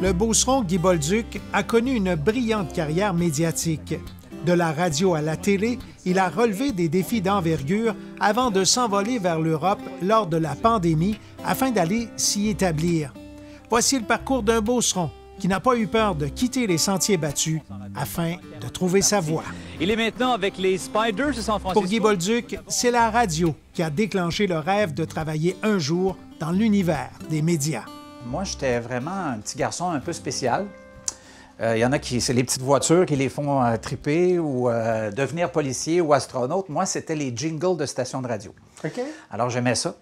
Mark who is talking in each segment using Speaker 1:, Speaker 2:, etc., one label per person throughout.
Speaker 1: le beauceron Guy Bolduc a connu une brillante carrière médiatique. De la radio à la télé, il a relevé des défis d'envergure avant de s'envoler vers l'Europe lors de la pandémie afin d'aller s'y établir. Voici le parcours d'un beauceron qui n'a pas eu peur de quitter les sentiers battus afin de trouver sa voie.
Speaker 2: Il est maintenant avec les Spiders de San Francisco.
Speaker 1: Pour Guy Bolduc, c'est la radio qui a déclenché le rêve de travailler un jour dans l'univers des médias.
Speaker 3: Moi, j'étais vraiment un petit garçon un peu spécial. Il y en a qui, c'est les petites voitures qui les font triper ou devenir policier ou astronaute. Moi, c'était les jingles de stations de radio.
Speaker 1: OK.
Speaker 3: Alors, j'aimais ça.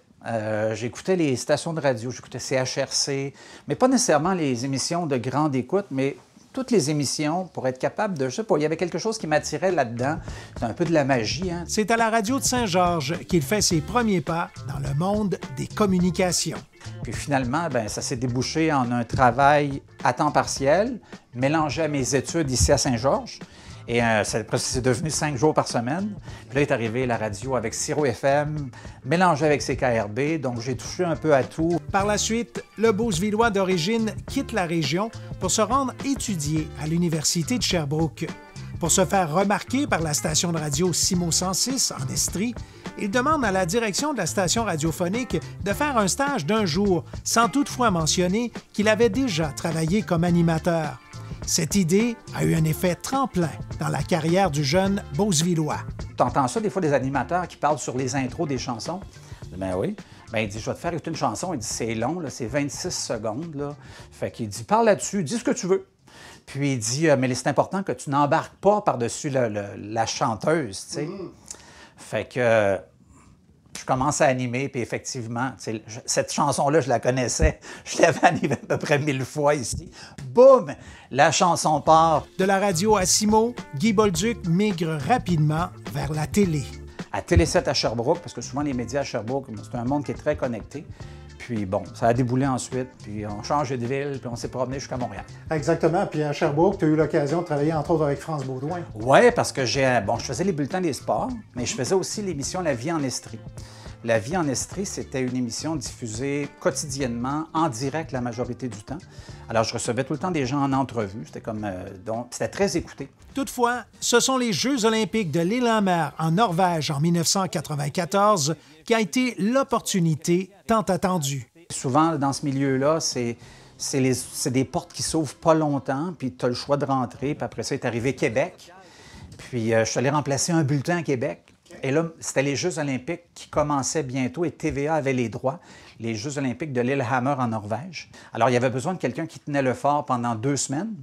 Speaker 3: J'écoutais les stations de radio, j'écoutais CHRC, mais pas nécessairement les émissions de grande écoute, mais toutes les émissions pour être capable de... Je sais pas, il y avait quelque chose qui m'attirait là-dedans. C'est un peu de la magie, hein?
Speaker 1: C'est à la radio de Saint-Georges qu'il fait ses premiers pas dans le monde des communications.
Speaker 3: Puis finalement, bien, ça s'est débouché en un travail à temps partiel, mélangé à mes études ici à Saint-Georges. Et c'est devenu 5 jours par semaine. Puis là est arrivée la radio avec Siro FM, mélangé avec CKRB, donc j'ai touché un peu à tout.
Speaker 1: Par la suite, le Beaucevillois d'origine quitte la région pour se rendre étudier à l'Université de Sherbrooke. Pour se faire remarquer par la station de radio Simo 106 en Estrie, il demande à la direction de la station radiophonique de faire un stage d'1 jour, sans toutefois mentionner qu'il avait déjà travaillé comme animateur. Cette idée a eu un effet tremplin dans la carrière du jeune Beaucevillois.
Speaker 3: Tu entends ça des fois des animateurs qui parlent sur les intros des chansons. Ben oui. Ben il dit, je vais te faire écouter une chanson. Il dit, c'est long, là, c'est 26 secondes. Là. Fait qu'il dit, parle là-dessus, dis ce que tu veux. Puis il dit, mais c'est important que tu n'embarques pas par-dessus la chanteuse, tu sais. Fait que je commence à animer, puis effectivement, cette chanson-là, je la connaissais. Je l'avais animée à peu près 1000 fois ici. Boum! La chanson part.
Speaker 1: De la radio à Simo, Guy Bolduc migre rapidement vers la télé.
Speaker 3: À Télé 7 à Sherbrooke, parce que souvent les médias à Sherbrooke, c'est un monde qui est très connecté. Puis bon, ça a déboulé ensuite, puis on changeait de ville, puis on s'est promené jusqu'à Montréal.
Speaker 1: Exactement. Puis à Sherbrooke, tu as eu l'occasion de travailler entre autres avec France Baudouin.
Speaker 3: Oui, parce que je faisais les bulletins des sports, mais je faisais aussi l'émission La vie en Estrie. La vie en Estrie, c'était une émission diffusée quotidiennement, en direct la majorité du temps. Alors, je recevais tout le temps des gens en entrevue. C'était donc c'était très écouté.
Speaker 1: Toutefois, ce sont les Jeux olympiques de l'île-en-mer en Norvège en 1994 qui a été l'opportunité tant attendue.
Speaker 3: Souvent, dans ce milieu-là, c'est des portes qui s'ouvrent pas longtemps, puis tu as le choix de rentrer, puis après ça, est arrivé Québec. Puis je suis allé remplacer un bulletin à Québec. Et là, c'était les Jeux olympiques qui commençaient bientôt et TVA avait les droits, les Jeux olympiques de Lillehammer en Norvège. Alors, il y avait besoin de quelqu'un qui tenait le fort pendant 2 semaines.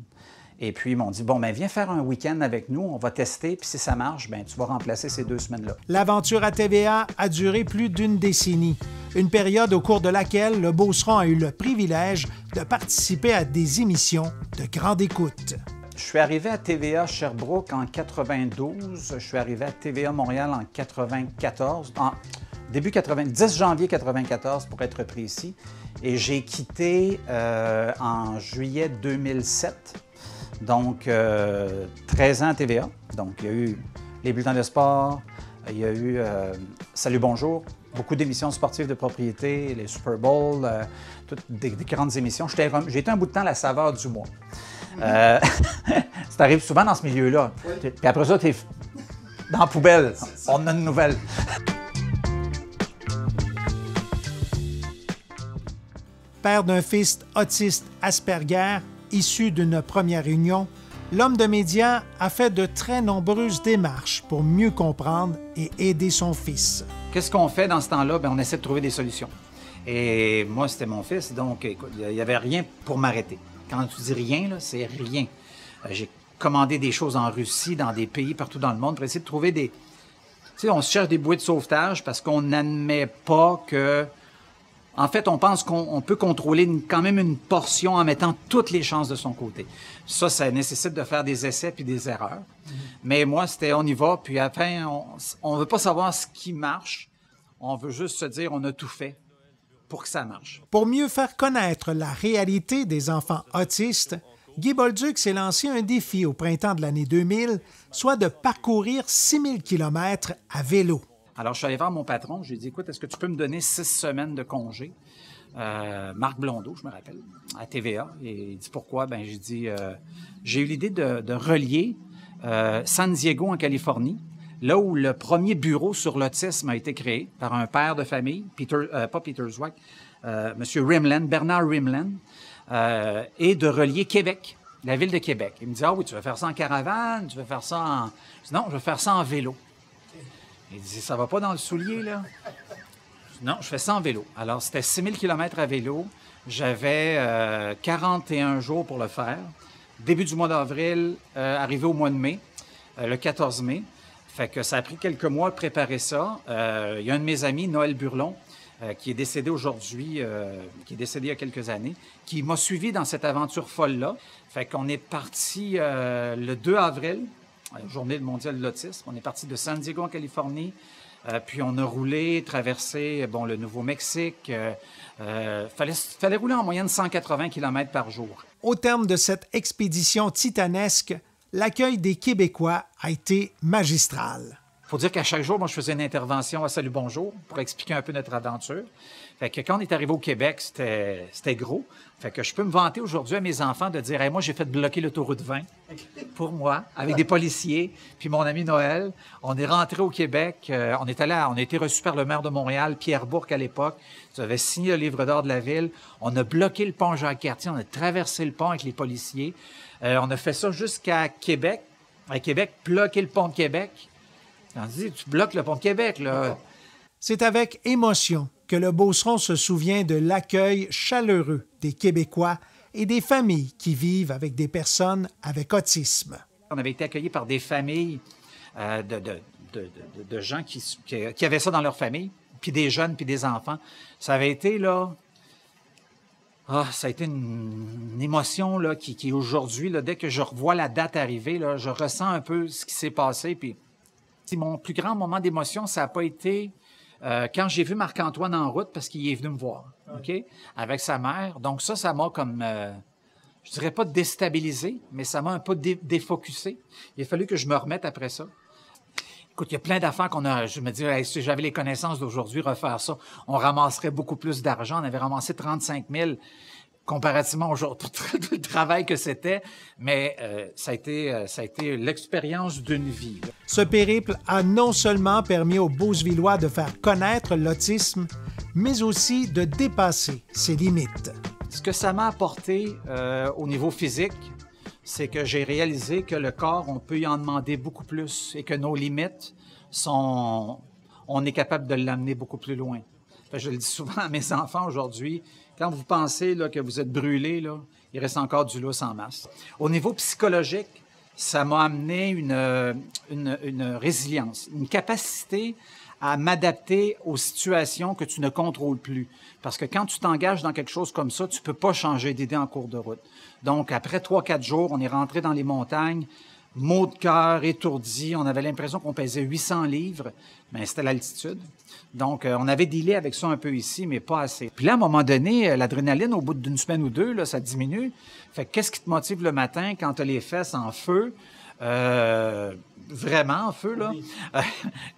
Speaker 3: Et puis, ils m'ont dit, bon, bien, viens faire un week-end avec nous, on va tester, puis si ça marche, bien, tu vas remplacer ces 2 semaines-là.
Speaker 1: L'aventure à TVA a duré plus d'1 décennie, une période au cours de laquelle le beauceron a eu le privilège de participer à des émissions de grande écoute.
Speaker 3: Je suis arrivé à TVA Sherbrooke en 92. Je suis arrivé à TVA Montréal en 94, début 10 janvier 94 pour être précis. Et j'ai quitté en juillet 2007. Donc, 13 ans à TVA. Donc, il y a eu les bulletins de sport, il y a eu Salut Bonjour, beaucoup d'émissions sportives de propriété, les Super Bowl, toutes des grandes émissions. J'ai été un bout de temps la saveur du mois. Ça arrive souvent dans ce milieu-là. Oui. Puis après ça, tu es dans la poubelle. On a une nouvelle.
Speaker 1: Père d'un fils autiste Asperger, issu d'une première union, l'homme de médias a fait de très nombreuses démarches pour mieux comprendre et aider son fils.
Speaker 3: Qu'est-ce qu'on fait dans ce temps-là? Bien, on essaie de trouver des solutions. Et moi, c'était mon fils, donc écoute, il n'y avait rien pour m'arrêter. Quand tu dis rien, c'est rien. J'ai commandé des choses en Russie, dans des pays partout dans le monde pour essayer de trouver des... Tu sais, on se cherche des bouées de sauvetage parce qu'on n'admet pas que... En fait, on pense qu'on peut contrôler quand même une portion en mettant toutes les chances de son côté. Ça nécessite de faire des essais puis des erreurs. Mais moi, c'était on y va, puis après, on ne veut pas savoir ce qui marche. On veut juste se dire on a tout fait pour que ça marche.
Speaker 1: Pour mieux faire connaître la réalité des enfants autistes, Guy Bolduc s'est lancé un défi au printemps de l'année 2000, soit de parcourir 6000 km à vélo.
Speaker 3: Alors, je suis allé voir mon patron, je lui ai dit, écoute, est-ce que tu peux me donner 6 semaines de congé Marc Blondeau, je me rappelle, à TVA. Et il dit pourquoi? Ben j'ai dit, j'ai eu l'idée de relier San Diego en Californie, là où le premier bureau sur l'autisme a été créé par un père de famille, pas Peter Zwack, Monsieur Rimland, Bernard Rimland, et de relier Québec, la ville de Québec. Il me dit, ah oui, tu veux faire ça en caravane, tu veux faire ça en... Je dis, non, je veux faire ça en vélo. Il dit, ça va pas dans le soulier, là? Non, je fais ça en vélo. Alors, c'était 6000 km à vélo. J'avais 41 jours pour le faire. Début du mois d'avril, arrivé au mois de mai, le 14 mai. Fait que ça a pris quelques mois de préparer ça. Il y a un de mes amis, Noël Burlon, qui est décédé aujourd'hui, qui est décédé il y a quelques années, qui m'a suivi dans cette aventure folle-là. Fait qu'on est parti le 2 avril, journée mondiale de l'autisme. On est parti de San Diego, en Californie. Puis on a roulé, traversé le Nouveau-Mexique. Fallait rouler en moyenne 180 km par jour.
Speaker 1: Au terme de cette expédition titanesque, l'accueil des Québécois a été magistral.
Speaker 3: Il faut dire qu'à chaque jour, moi, je faisais une intervention à Salut Bonjour pour expliquer un peu notre aventure. Fait que quand on est arrivé au Québec, c'était gros. Fait que je peux me vanter aujourd'hui à mes enfants de dire hey, « moi, j'ai fait bloquer l'autoroute 20 pour moi, avec des policiers, puis mon ami Noël. On est rentré au Québec. On a été reçus par le maire de Montréal, Pierre Bourque à l'époque. Il avait signé le livre d'or de la ville. On a bloqué le pont Jacques-Cartier. On a traversé le pont avec les policiers. On a fait ça jusqu'à Québec. À Québec, bloquer le pont de Québec. On dit, tu bloques le pont de Québec, là.
Speaker 1: C'est avec émotion que le Beauceron se souvient de l'accueil chaleureux des Québécois et des familles qui vivent avec des personnes avec autisme.
Speaker 3: On avait été accueillis par des familles de gens qui avaient ça dans leur famille, puis des jeunes, puis des enfants. Ça avait été, là... ça a été une émotion là, qui aujourd'hui, là, dès que je revois la date arriver, là, je ressens un peu ce qui s'est passé, puis... Mon plus grand moment d'émotion, ça n'a pas été quand j'ai vu Marc-Antoine en route parce qu'il est venu me voir, OK? Avec sa mère. Donc ça m'a comme, je dirais pas déstabilisé, mais ça m'a un peu défocusé. Il a fallu que je me remette après ça. Écoute, il y a plein d'affaires je me dis, hey, si j'avais les connaissances d'aujourd'hui, refaire ça, on ramasserait beaucoup plus d'argent. On avait ramassé 35 000 comparativement aujourd'hui, tout le travail que c'était, mais ça a été l'expérience d'une vie. Là.
Speaker 1: Ce périple a non seulement permis aux Beaucevillois de faire connaître l'autisme, mais aussi de dépasser ses limites.
Speaker 3: Ce que ça m'a apporté au niveau physique, c'est que j'ai réalisé que le corps, on peut y en demander beaucoup plus et que nos limites on est capable de l'amener beaucoup plus loin. Je le dis souvent à mes enfants aujourd'hui, quand vous pensez là, que vous êtes brûlé, là, il reste encore du lousse en masse. Au niveau psychologique, ça m'a amené une résilience, une capacité à m'adapter aux situations que tu ne contrôles plus. Parce que quand tu t'engages dans quelque chose comme ça, tu peux pas changer d'idée en cours de route. Donc, après 3-4 jours, on est rentré dans les montagnes, maux de cœur, étourdi. On avait l'impression qu'on pesait 800 livres, mais c'était l'altitude. Donc, on avait dealé avec ça un peu ici, mais pas assez. Puis là, à un moment donné, l'adrénaline, au bout d'une semaine ou deux, là, ça diminue. Fait que qu'est-ce qui te motive le matin quand tu as les fesses en feu? Vraiment en feu, là. Oui.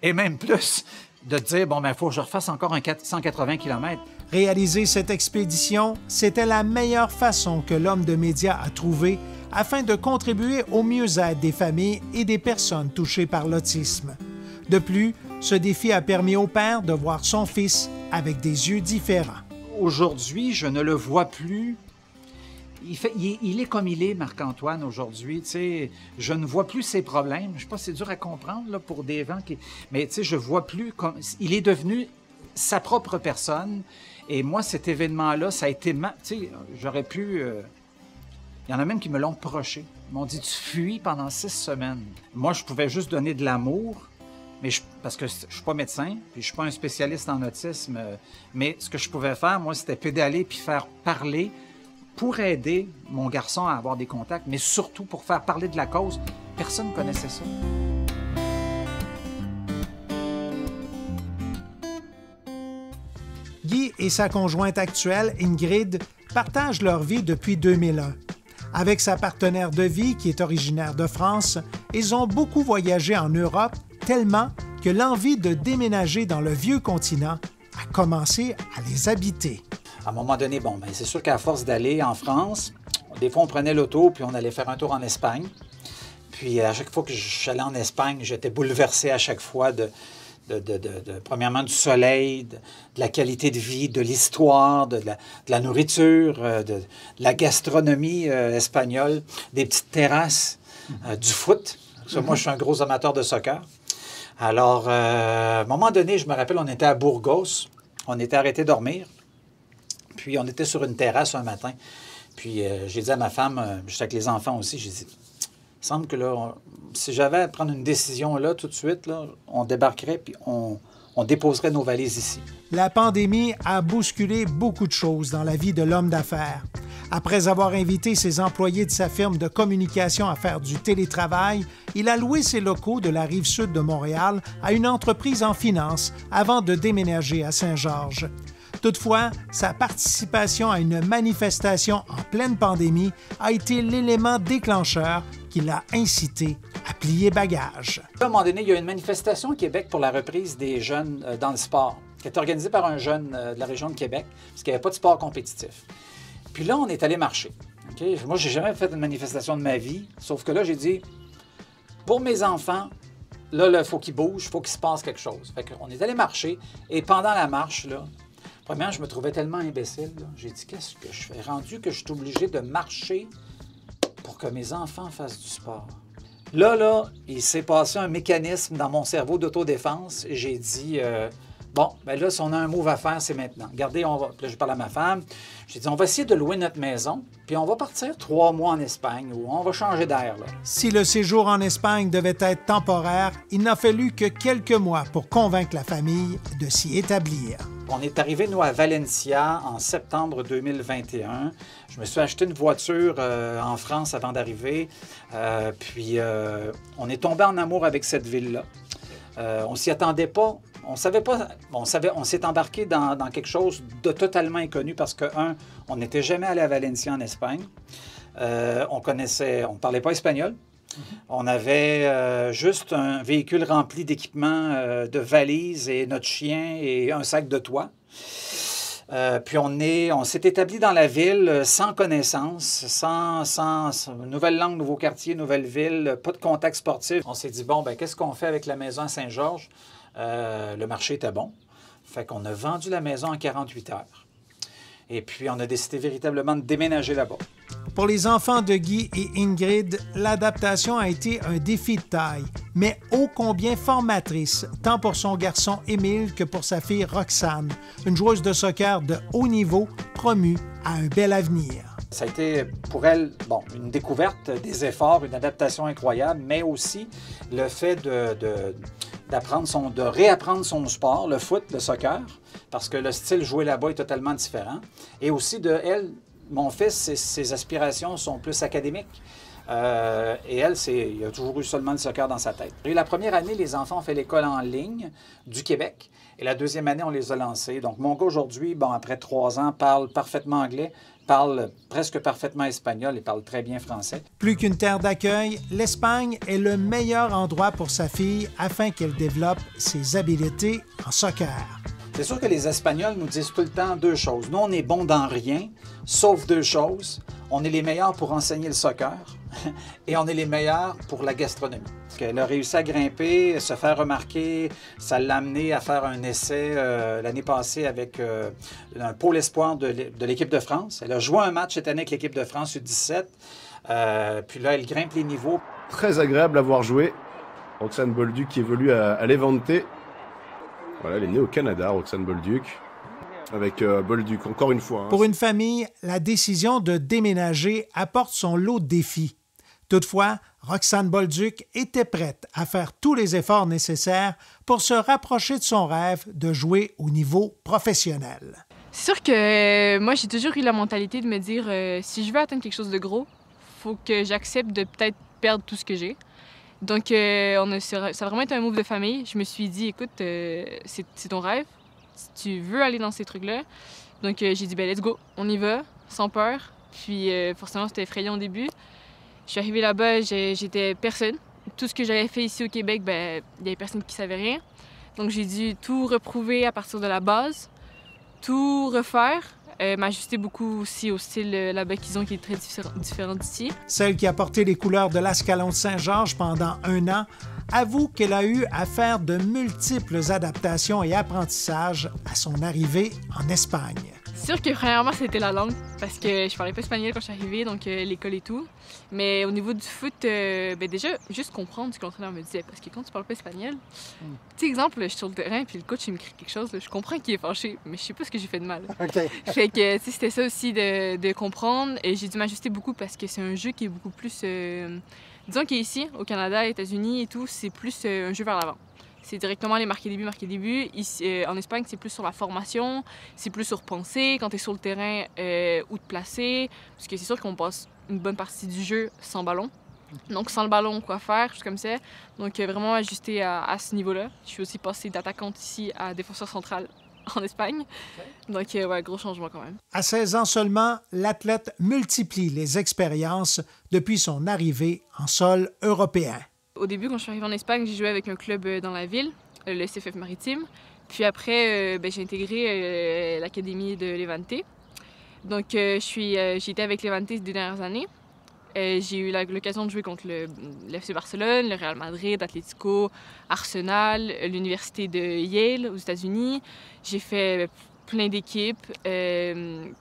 Speaker 3: Et même plus, de te dire, bon, ben, il faut que je refasse encore un 180 km.
Speaker 1: Réaliser cette expédition, c'était la meilleure façon que l'homme de médias a trouvé afin de contribuer au mieux-être des familles et des personnes touchées par l'autisme. De plus, ce défi a permis au père de voir son fils avec des yeux différents.
Speaker 3: Aujourd'hui, je ne le vois plus. Il est comme il est, Marc-Antoine, aujourd'hui. Tu sais, je ne vois plus ses problèmes. Je ne sais pas si c'est dur à comprendre là, pour des gens qui... Mais tu sais, je ne vois plus... Il est devenu sa propre personne. Et moi, cet événement-là, ça a été... Tu sais, j'aurais pu... Il y en a même qui me l'ont reproché. Ils m'ont dit, tu fuis pendant 6 semaines. Moi, je pouvais juste donner de l'amour, mais parce que je ne suis pas médecin, puis je ne suis pas un spécialiste en autisme. Mais ce que je pouvais faire, moi, c'était pédaler puis faire parler pour aider mon garçon à avoir des contacts, mais surtout pour faire parler de la cause. Personne ne connaissait ça.
Speaker 1: Guy et sa conjointe actuelle, Ingrid, partagent leur vie depuis 2001. Avec sa partenaire de vie, qui est originaire de France, ils ont beaucoup voyagé en Europe, tellement que l'envie de déménager dans le vieux continent a commencé à les habiter.
Speaker 3: À un moment donné, bon, ben, c'est sûr qu'à force d'aller en France, des fois, on prenait l'auto puis on allait faire un tour en Espagne. Puis à chaque fois que j'allais en Espagne, j'étais bouleversé à chaque fois premièrement, du soleil, de la qualité de vie, de l'histoire, de la nourriture, de la gastronomie espagnole, des petites terrasses, du foot. Parce que moi, je suis un gros amateur de soccer. Alors, à un moment donné, je me rappelle, on était à Burgos, on était arrêté dormir, puis on était sur une terrasse un matin. Puis j'ai dit à ma femme, j'étais avec les enfants aussi, j'ai dit, il semble que là, si j'avais à prendre une décision là, tout de suite, là, on débarquerait puis on déposerait nos valises ici.
Speaker 1: La pandémie a bousculé beaucoup de choses dans la vie de l'homme d'affaires. Après avoir invité ses employés de sa firme de communication à faire du télétravail, il a loué ses locaux de la Rive-Sud de Montréal à une entreprise en finance avant de déménager à Saint-Georges. Toutefois, sa participation à une manifestation en pleine pandémie a été l'élément déclencheur qui l'a incité à plier bagage.
Speaker 3: À un moment donné, il y a une manifestation au Québec pour la reprise des jeunes dans le sport, qui est organisée par un jeune de la région de Québec, parce qu'il n'y avait pas de sport compétitif. Puis là, on est allé marcher. Okay? Moi, je n'ai jamais fait une manifestation de ma vie, sauf que là, j'ai dit, pour mes enfants, là, il faut qu'ils bougent, il faut qu'il se passe quelque chose. Fait qu'on est allé marcher, et pendant la marche, là, premièrement, je me trouvais tellement imbécile. J'ai dit, qu'est-ce que je fais? Rendu que je suis obligé de marcher pour que mes enfants fassent du sport. Là, il s'est passé un mécanisme dans mon cerveau d'autodéfense. Et j'ai dit, bon, ben là, si on a un move à faire, c'est maintenant. Regardez, on va... Puis là, je parle à ma femme. J'ai dit, on va essayer de louer notre maison, puis on va partir 3 mois en Espagne, où on va changer d'air. Là.
Speaker 1: Si le séjour en Espagne devait être temporaire, il n'a fallu que quelques mois pour convaincre la famille de s'y établir.
Speaker 3: On est arrivé, nous, à Valencia en septembre 2021. Je me suis acheté une voiture en France avant d'arriver. Puis, on est tombé en amour avec cette ville-là. On s'y attendait pas. On savait pas. On s'est embarqué dans quelque chose de totalement inconnu parce que, on n'était jamais allé à Valencia en Espagne. On parlait pas espagnol. On avait juste un véhicule rempli d'équipements, de valises et notre chien et un sac de toit. Puis on s'est établi dans la ville sans connaissance, sans nouvelle langue, nouveau quartier, nouvelle ville, pas de contact sportif. On s'est dit, bon, ben qu'est-ce qu'on fait avec la maison à Saint-Georges? Le marché était bon. Fait qu'on a vendu la maison en 48 heures. Et puis, on a décidé véritablement de déménager là-bas.
Speaker 1: Pour les enfants de Guy et Ingrid, l'adaptation a été un défi de taille, mais ô combien formatrice, tant pour son garçon Émile que pour sa fille Roxane, une joueuse de soccer de haut niveau promue à un bel avenir.
Speaker 3: Ça a été pour elle, bon, une découverte, des efforts, une adaptation incroyable, mais aussi le fait de réapprendre son sport, le foot, le soccer, parce que le style joué là-bas est totalement différent. Et aussi mon fils, ses aspirations sont plus académiques. Et elle, il a toujours eu seulement le soccer dans sa tête. Et la première année, les enfants ont fait l'école en ligne du Québec. Et la deuxième année, on les a lancés. Donc, mon gars, aujourd'hui, bon, après 3 ans, parle parfaitement anglais, parle presque parfaitement espagnol et parle très bien français.
Speaker 1: Plus qu'une terre d'accueil, l'Espagne est le meilleur endroit pour sa fille afin qu'elle développe ses habiletés en soccer.
Speaker 3: C'est sûr que les Espagnols nous disent tout le temps 2 choses. Nous, on est bons dans rien, sauf 2 choses. On est les meilleurs pour enseigner le soccer et on est les meilleurs pour la gastronomie. Elle a réussi à grimper, se faire remarquer. Ça l'a amené à faire un essai l'année passée avec un pôle espoir de l'équipe de France. Elle a joué un match cette année avec l'équipe de France U17. Puis là, elle grimpe les niveaux.
Speaker 4: Très agréable à voir jouer. Roxane Bolduc qui évolue à Levante. Voilà, elle est née au Canada, Roxane Bolduc. Avec Bolduc, encore une fois.
Speaker 1: Pour une famille, la décision de déménager apporte son lot de défis. Toutefois, Roxane Bolduc était prête à faire tous les efforts nécessaires pour se rapprocher de son rêve de jouer au niveau professionnel.
Speaker 5: C'est sûr que moi, j'ai toujours eu la mentalité de me dire si je veux atteindre quelque chose de gros, il faut que j'accepte de peut-être perdre tout ce que j'ai. Donc, ça a vraiment été un move de famille. Je me suis dit, écoute, c'est ton rêve. Si tu veux aller dans ces trucs-là. Donc, j'ai dit, ben let's go, on y va, sans peur. Puis, forcément, c'était effrayant au début. Je suis arrivée là-bas, j'étais personne. Tout ce que j'avais fait ici au Québec, ben il n'y avait personne qui savait rien. Donc, j'ai dû tout reprouver à partir de la base, tout refaire. m'ajuster beaucoup aussi au style là-bas qu'ils ont qui est très différent d'ici.
Speaker 1: Celle qui a porté les couleurs de l'Ascalon de Saint-Georges pendant 1 an avoue qu'elle a eu à faire de multiples adaptations et apprentissages à son arrivée en Espagne.
Speaker 5: C'est sûr que premièrement, c'était la langue, parce que je parlais pas espagnol quand je suis arrivée, donc l'école et tout. Mais au niveau du foot, déjà, juste comprendre ce que l'entraîneur me disait, parce que quand tu parles pas espagnol, tu sais, exemple, je suis sur le terrain, puis le coach, il me crie quelque chose, là, je comprends qu'il est fâché, mais je sais pas ce que j'ai fait de mal.
Speaker 1: OK.
Speaker 5: Fait que, tu sais, c'était ça aussi de comprendre, et j'ai dû m'ajuster beaucoup, parce que c'est un jeu qui est beaucoup plus... disons qu'ici, au Canada, aux États-Unis et tout, c'est plus un jeu vers l'avant. C'est directement les marquer début. Ici, en Espagne, c'est plus sur la formation, c'est plus sur penser, quand tu es sur le terrain, où te placer. Parce que c'est sûr qu'on passe une bonne partie du jeu sans ballon. Donc, sans le ballon, quoi faire, choses comme ça. Donc, vraiment ajuster à ce niveau-là. Je suis aussi passée d'attaquante ici à défenseur central en Espagne. Donc, ouais, gros changement quand même.
Speaker 1: À 16 ans seulement, l'athlète multiplie les expériences depuis son arrivée en sol européen.
Speaker 5: Au début, quand je suis arrivée en Espagne, j'ai joué avec un club dans la ville, le CFF Maritime. Puis après, j'ai intégré l'académie de Levante. Donc, j'ai été avec Levante ces 2 dernières années. J'ai eu l'occasion de jouer contre le FC Barcelone, le Real Madrid, Atlético, Arsenal, l'université de Yale aux États-Unis. J'ai fait plein d'équipes.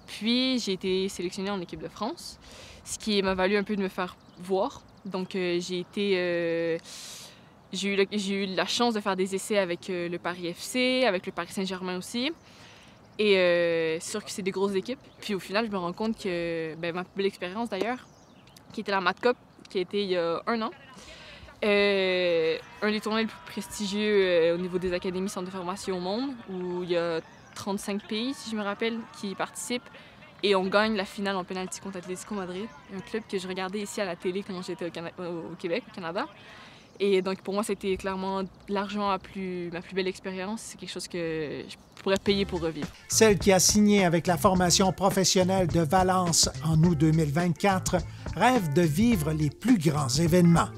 Speaker 5: Puis, j'ai été sélectionnée en équipe de France, ce qui m'a valu un peu de me faire voir. Donc, j'ai eu la chance de faire des essais avec le Paris FC, avec le Paris Saint-Germain aussi. Et c'est sûr que c'est des grosses équipes. Puis au final, je me rends compte que ma plus belle expérience d'ailleurs, qui était la MatCup, qui a été il y a 1 an, un des tournois les plus prestigieux au niveau des académies centres de formation au monde, où il y a 35 pays, si je me rappelle, qui participent. Et on gagne la finale en pénalty contre Atlético Madrid, un club que je regardais ici à la télé quand j'étais au Québec, au Canada. Et donc pour moi, c'était clairement largement ma plus belle expérience. C'est quelque chose que je pourrais payer pour revivre.
Speaker 1: Celle qui a signé avec la formation professionnelle de Valence en août 2024 rêve de vivre les plus grands événements.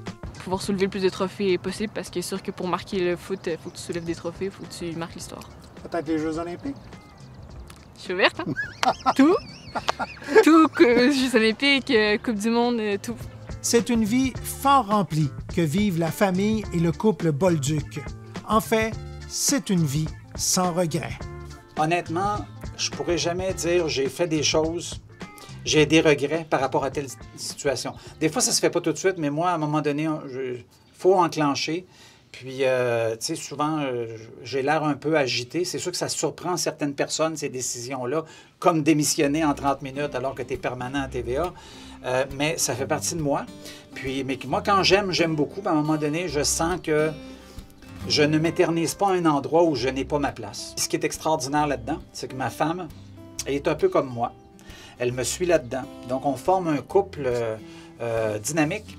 Speaker 5: Pouvoir soulever le plus de trophées possible, parce que c'est sûr que pour marquer le foot, il faut que tu soulèves des trophées, il faut que tu marques l'histoire.
Speaker 1: Peut-être les Jeux olympiques?
Speaker 5: Je suis ouverte, hein? Tout, Jeux olympiques, Coupe du monde, tout.
Speaker 1: C'est une vie fort remplie que vivent la famille et le couple Bolduc. En fait, c'est une vie sans regret.
Speaker 3: Honnêtement, je pourrais jamais dire j'ai fait des choses, j'ai des regrets par rapport à telle situation. Des fois, ça se fait pas tout de suite, mais moi, à un moment donné, il faut enclencher. Puis, tu sais, souvent, j'ai l'air un peu agité. C'est sûr que ça surprend certaines personnes, ces décisions-là, comme démissionner en 30 minutes alors que tu es permanent à TVA. Mais ça fait partie de moi. Puis, mais moi, quand j'aime beaucoup. À un moment donné, je sens que je ne m'éternise pas à un endroit où je n'ai pas ma place. Ce qui est extraordinaire là-dedans, c'est que ma femme, elle est un peu comme moi. Elle me suit là-dedans. Donc, on forme un couple dynamique,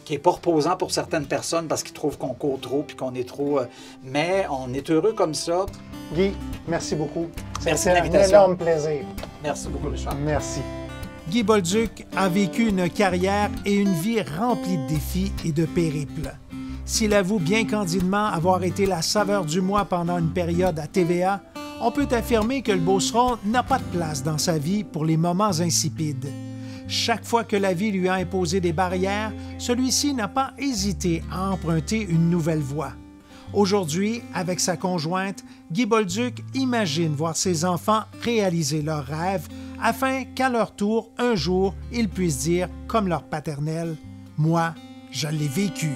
Speaker 3: qui n'est pas reposant pour certaines personnes parce qu'ils trouvent qu'on court trop puis qu'on est trop... mais on est heureux comme ça.
Speaker 1: Guy, merci beaucoup.
Speaker 3: Merci de
Speaker 1: C'était
Speaker 3: l'invitation.
Speaker 1: un énorme plaisir.
Speaker 3: Merci beaucoup, Richard.
Speaker 1: Merci. Guy Bolduc a vécu une carrière et une vie remplie de défis et de périples. S'il avoue bien candidement avoir été la saveur du mois pendant une période à TVA, on peut affirmer que le Beauceron n'a pas de place dans sa vie pour les moments insipides. Chaque fois que la vie lui a imposé des barrières, celui-ci n'a pas hésité à emprunter une nouvelle voie. Aujourd'hui, avec sa conjointe, Guy Bolduc imagine voir ses enfants réaliser leurs rêves afin qu'à leur tour, un jour, ils puissent dire, comme leur paternel, « Moi, je l'ai vécu ».